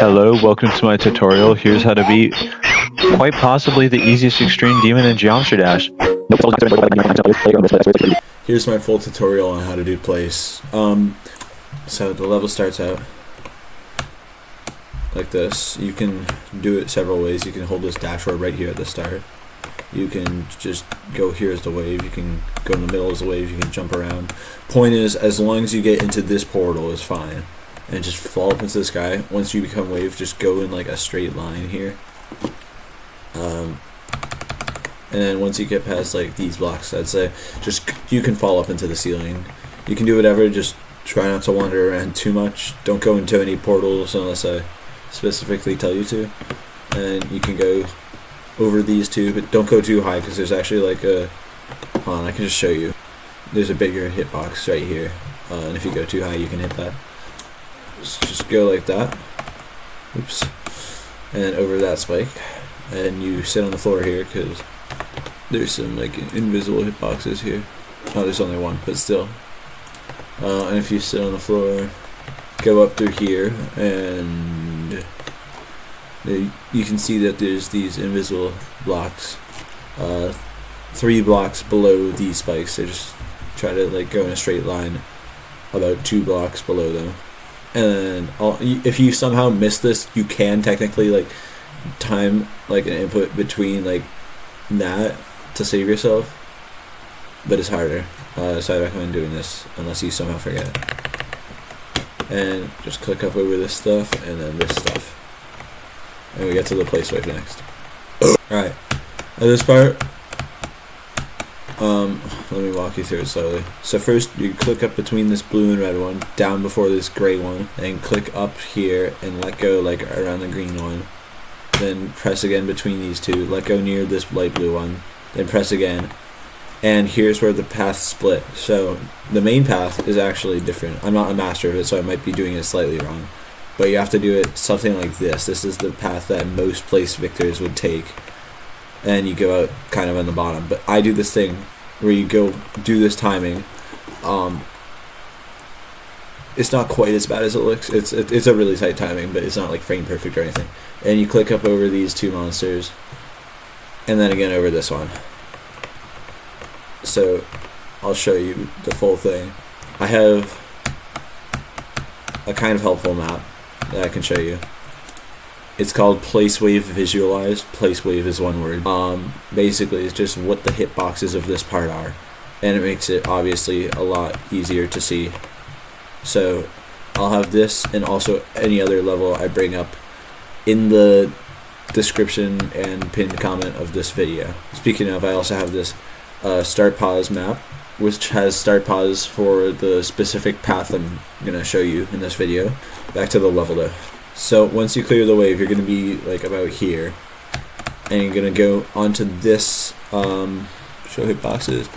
Hello, welcome to my tutorial. Here's how to beat quite possibly the easiest extreme demon in Geometry Dash. Here's my full tutorial on how to do place. So the level starts out like this. You can do it several ways. You can hold this dashboard right here at the start. You can just go here as the wave. You can go in the middle as the wave. You can jump around. Point is, as long as you get into this portal is fine. And just fall up into the sky. Once you become wave, just go in like a straight line here. And then once you get past like these blocks, I'd say just you can fall up into the ceiling. You can do whatever, just try not to wander around too much. Don't go into any portals unless I specifically tell you to. And you can go over these two, but don't go too high because there's actually like a, hold on, I can just show you. There's a bigger hitbox right here, and if you go too high you can hit that. Just go like that, oops, and over that spike, and you sit on the floor here because there's some like invisible hitboxes here. Oh, there's only one, but still. And if you sit on the floor, go up through here, and you can see that there's these invisible blocks, 3 blocks below these spikes. So just try to like go in a straight line about 2 blocks below them. And if you somehow miss this, you can technically like time like an input between like that to save yourself, but it's harder. So I recommend doing this unless you somehow forget. And just click up over this stuff and then this stuff, and we get to the PlaceWave next. Alright, this part, let me walk you through it slowly. So first you click up between this blue and red one, down before this gray one, and click up here and let go like around the green one. Then press again between these two, let go near this light blue one, then press again. And here's where the paths split. So the main path is actually different. I'm not a master of it, so I might be doing it slightly wrong. But you have to do it something like this. This is the path that most place victors would take. And you go out kind of on the bottom. But I do this thing where you go do this timing. It's not quite as bad as it looks. It's a really tight timing, but it's not like frame perfect or anything. And you click up over these 2 monsters, and then again over this one. So I'll show you the full thing. I have a kind of helpful map that I can show you. It's called PlaceWave Visualizer. PlaceWave is one word. Basically, it's just what the hitboxes of this part are, and it makes it obviously a lot easier to see. So I'll have this and also any other level I bring up in the description and pinned comment of this video. Speaking of, I also have this Startpos map, which has Startpos for the specific path I'm going to show you in this video. Back to the level though. So once you clear the wave, you're going to be like about here, and you're going to go onto this, show hitboxes.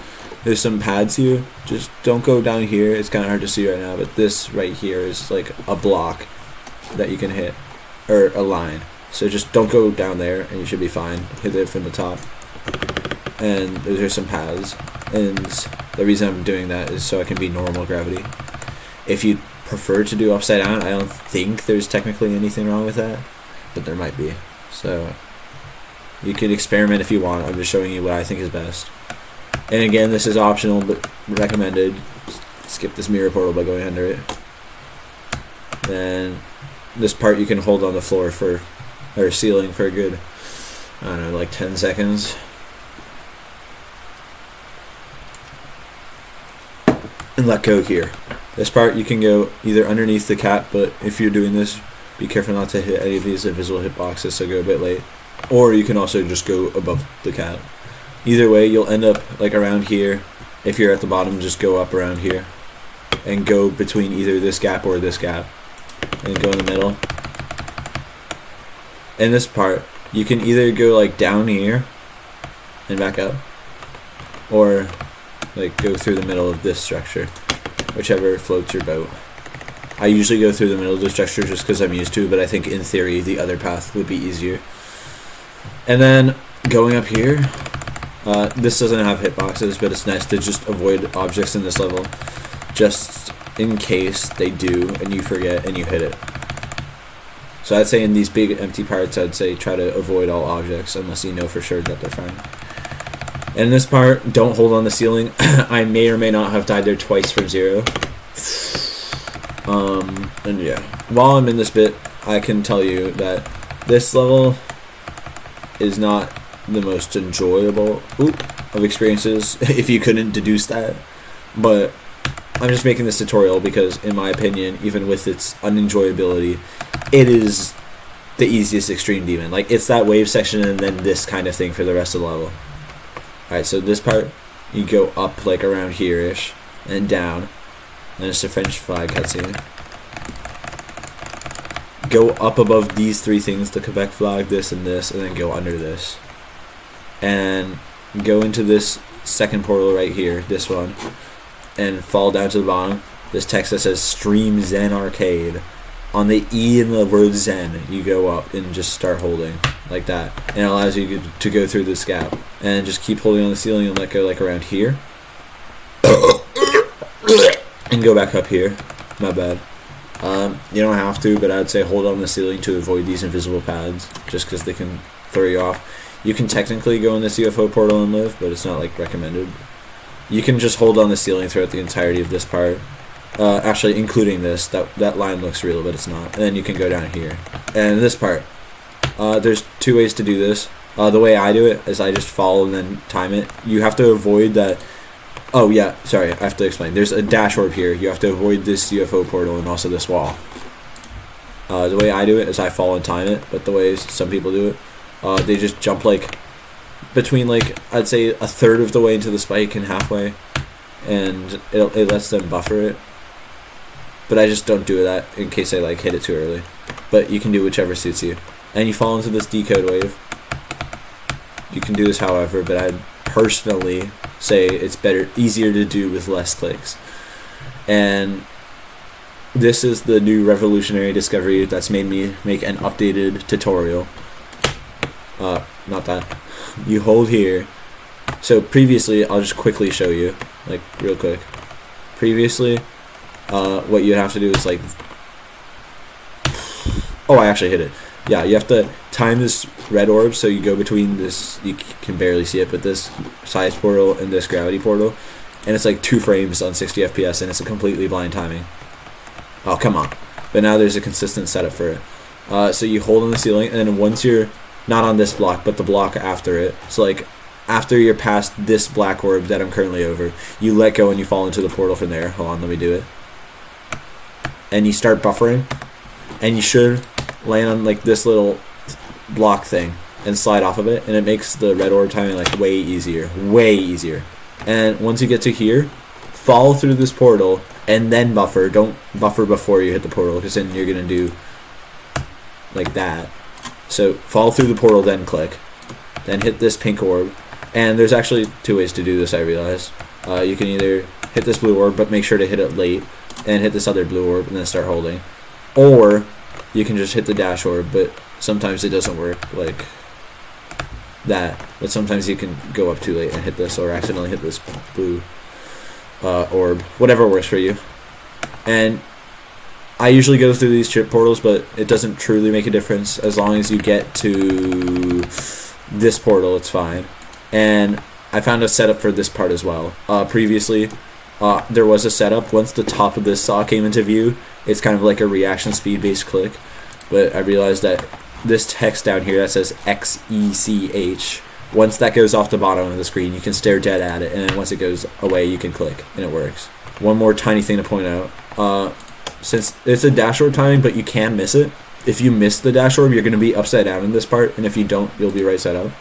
There's some pads here. Just don't go down here. It's kind of hard to see right now, but this right here is like a block that you can hit, or a line. So just don't go down there, and you should be fine. Hit it from the top. And those are some paths. And the reason I'm doing that is so I can be normal gravity. If you prefer to do upside down, I don't think there's technically anything wrong with that, but there might be. So you can experiment if you want. I'm just showing you what I think is best. And again, this is optional but recommended. Skip this mirror portal by going under it. Then this part you can hold on the floor for, or ceiling for a good, I don't know, like 10 seconds. And let go here. This part you can go either underneath the cat, but if you're doing this, be careful not to hit any of these invisible hitboxes, so go a bit late. Or you can also just go above the cat. Either way, you'll end up like around here. If you're at the bottom, just go up around here and go between either this gap or this gap, and go in the middle. And this part, you can either go like down here and back up, or like go through the middle of this structure, whichever floats your boat. I usually go through the middle of the structure just because I'm used to, but I think in theory the other path would be easier. And then going up here, this doesn't have hitboxes, but it's nice to just avoid objects in this level, just in case they do and you forget and you hit it. So I'd say in these big empty parts, I'd say try to avoid all objects unless you know for sure that they're fine. And this part, don't hold on the ceiling. I may or may not have died there twice from 0. And yeah, while I'm in this bit, I can tell you that this level is not the most enjoyable of experiences, if you couldn't deduce that. But I'm just making this tutorial because, in my opinion, even with its unenjoyability, it is the easiest extreme demon. Like, it's that wave section and then this kind of thing for the rest of the level. Alright, so this part, you go up like around here-ish, and down, and it's a French flag cutscene. Go up above these 3 things, the Quebec flag, this, and then go under this. And go into this second portal right here, this one, and fall down to the bottom. This text that says Stream Zen Arcade. On the E in the word Zen, you go up and just start holding like that, and it allows you to go through this gap. And just keep holding on the ceiling and let go like around here, and go back up here. My bad. You don't have to, but I'd say hold on the ceiling to avoid these invisible pads, just because they can throw you off. You can technically go in this UFO portal and live, but it's not like recommended. You can just hold on the ceiling throughout the entirety of this part. Actually, including this, that line looks real, but it's not. And then you can go down here. And this part, there's 2 ways to do this. The way I do it is I just fall and then time it. You have to avoid that. Oh yeah, sorry, I have to explain. There's a dash orb here. You have to avoid this UFO portal and also this wall. The way I do it is I fall and time it, but the way some people do it, they just jump like between, like, I'd say a third of the way into the spike and halfway, and it lets them buffer it. But I just don't do that in case I like hit it too early. But you can do whichever suits you. And you fall into this decode wave. You can do this however, but I'd personally say it's easier to do with less clicks. And this is the new revolutionary discovery that's made me make an updated tutorial. Not that. You hold here. So previously, I'll just quickly show you, like real quick. Previously, what you have to do is like, oh, I actually hit it. Yeah, you have to time this red orb so you go between this, you can barely see it, but this size portal and this gravity portal, and it's like 2 frames on 60 FPS, and it's a completely blind timing. Oh, come on. But now there's a consistent setup for it. So you hold on the ceiling, and then once you're not on this block, but the block after it, so like after you're past this black orb that I'm currently over, you let go and you fall into the portal from there. Hold on, let me do it. And you start buffering, and you should land on like this little block thing and slide off of it, and it makes the red orb timing like way easier. And once you get to here, fall through this portal and then buffer. Don't buffer before you hit the portal, because then you're gonna do like that. So fall through the portal, then click, then hit this pink orb. And there's actually 2 ways to do this, I realized. You can either hit this blue orb, but make sure to hit it late, and hit this other blue orb and then start holding, or you can just hit the dash orb, but sometimes it doesn't work like that. But sometimes you can go up too late and hit this, or accidentally hit this blue orb, whatever works for you. And I usually go through these chip portals, but it doesn't truly make a difference. As long as you get to this portal, it's fine. And I found a setup for this part as well. Previously, there was a setup. Once the top of this saw came into view, it's kind of like a reaction speed based click. But I realized that this text down here that says XECH, once that goes off the bottom of the screen, you can stare dead at it, and then once it goes away, you can click, and it works. One more tiny thing to point out. Since it's a dash orb timing, but you can miss it. If you miss the dash orb, you're going to be upside down in this part, and if you don't, you'll be right side up.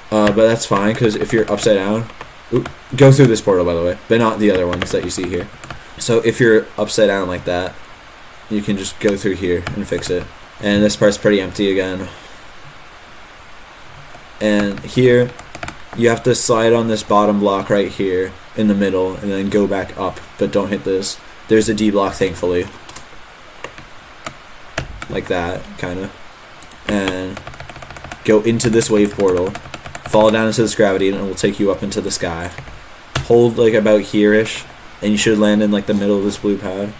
But that's fine, because if you're upside down, go through this portal, by the way, but not the other ones that you see here. So if you're upside down like that, you can just go through here and fix it. And this part's pretty empty again. And here, you have to slide on this bottom block right here in the middle, and then go back up, but don't hit this. There's a D block, thankfully. Like that, kind of. And go into this wave portal, fall down into this gravity, and it will take you up into the sky. Hold like about here-ish, and you should land in like the middle of this blue pad.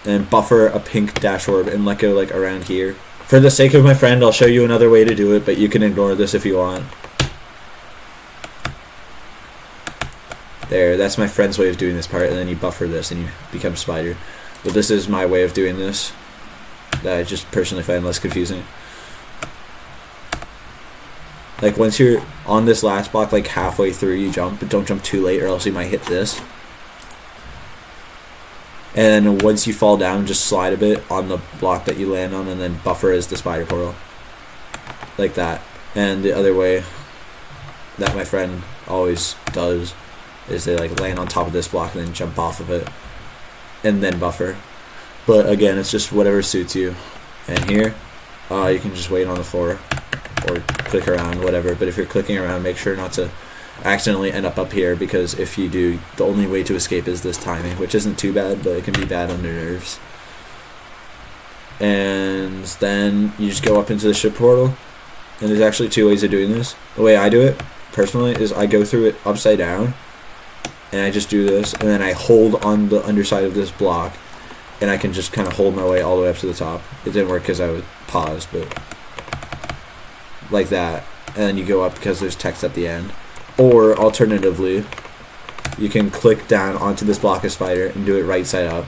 and buffer a pink dash orb and let go like around here. For the sake of my friend, I'll show you another way to do it, but you can ignore this if you want. There, that's my friend's way of doing this part, and then you buffer this and you become Spider. But this is my way of doing this that I just personally find less confusing. Like once you're on this last block, like halfway through, you jump, but don't jump too late or else you might hit this. And then once you fall down, just slide a bit on the block that you land on and then buffer as the spider portal. Like that. And the other way that my friend always does is they like land on top of this block and then jump off of it and then buffer. But again, it's just whatever suits you. And here, you can just wait on the floor or click around, whatever. But if you're clicking around, make sure not to accidentally end up here, because if you do, the only way to escape is this timing, which isn't too bad, but it can be bad under nerves. And then you just go up into the ship portal, and there's actually two ways of doing this. The way I do it, personally, is I go through it upside down, and I just do this, and then I hold on the underside of this block, and I can just kind of hold my way all the way up to the top. It didn't work because I was paused, but like that. And then you go up because there's text at the end. Or alternatively, you can click down onto this block of spider and do it right side up.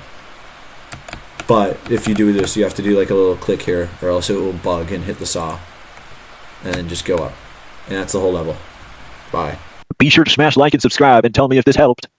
But if you do this, you have to do like a little click here, or else it will bug and hit the saw. And then just go up. And that's the whole level. Bye. Be sure to smash like and subscribe and tell me if this helped.